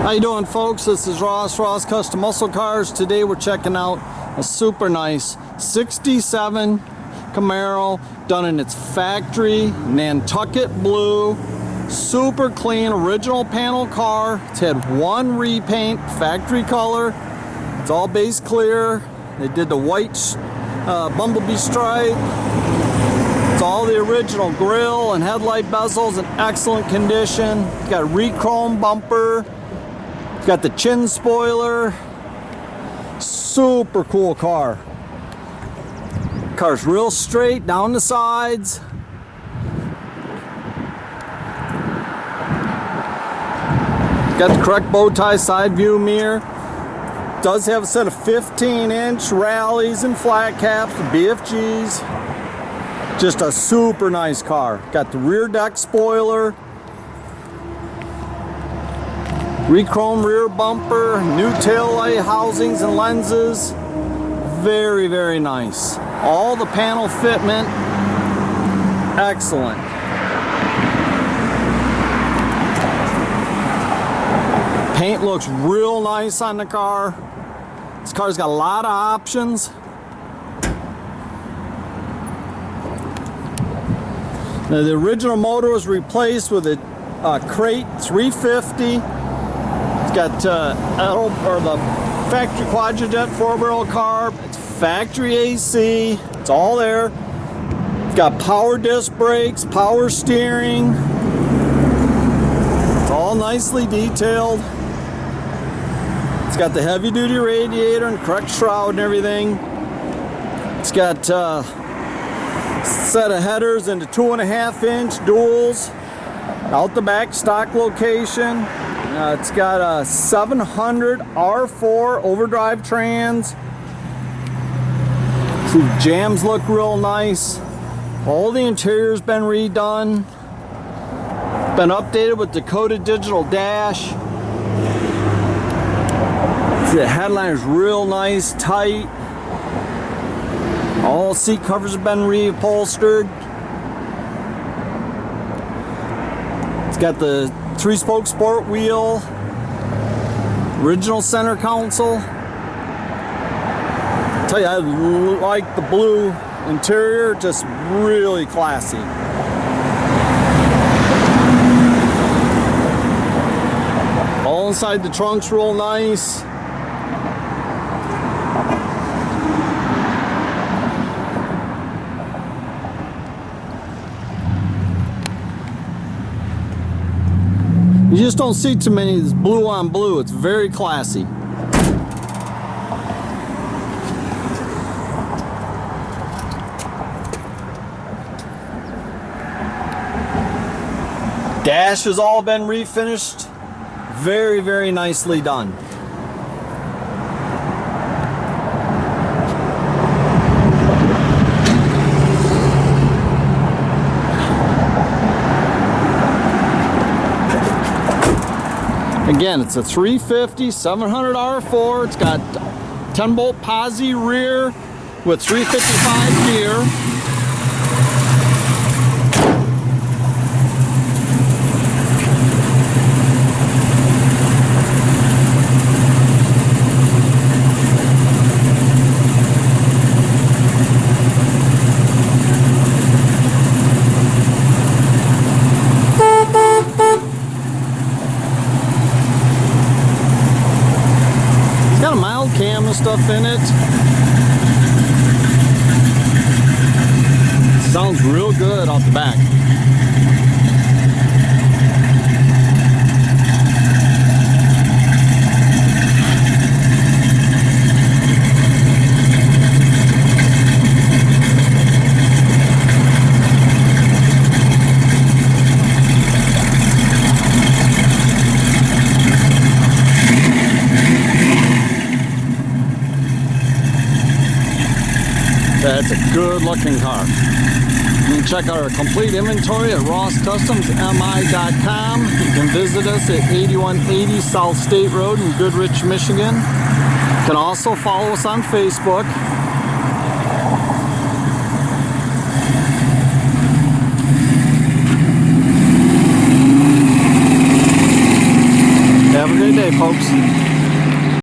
How you doing, folks? This is Ross Custom Muscle Cars. Today we're checking out a super nice 67 Camaro done in its factory Nantucket Blue. Super clean, original panel car. It's had one repaint, factory color. It's all base clear. They did the white bumblebee stripe. It's all the original grille and headlight bezels in excellent condition. It's got a re-chrome bumper. It's got the chin spoiler. Super cool car. Car's real straight down the sides. Got the correct bow tie side view mirror. Does have a set of 15-inch rallies and flat caps, the BFGs. Just a super nice car. Got the rear deck spoiler. Re-chrome rear bumper, new taillight housings and lenses. Very, very nice. All the panel fitment, excellent. Paint looks real nice on the car. This car's got a lot of options. Now, the original motor was replaced with a crate 350. Got the factory quadrojet 4-barrel carb. It's factory AC. It's all there. It's got power disc brakes, power steering. It's all nicely detailed. It's got the heavy-duty radiator and correct shroud and everything. It's got a set of headers into 2.5-inch duals. Out the back stock location. It's got a 700 R4 overdrive trans. See, the jams look real nice. All the interior's been redone. Been updated with Dakota Digital dash. See, the headliner's real nice, tight. All seat covers have been reupholstered. It's got the 3-spoke sport wheel, original center console. I tell you, I like the blue interior, just really classy. All inside the trunk's real nice. You just don't see too many of this blue on blue. It's very classy. Dash has all been refinished. Very, very nicely done. Again, it's a 350 700 R4. It's got 10-bolt posi rear with 355 gear. Cam and stuff in it. Sounds real good off the back. That's a good looking car. You can check out our complete inventory at rosscustomsmi.com. You can visit us at 8180 South State Road in Goodrich, Michigan. You can also follow us on Facebook. Have a great great day, folks.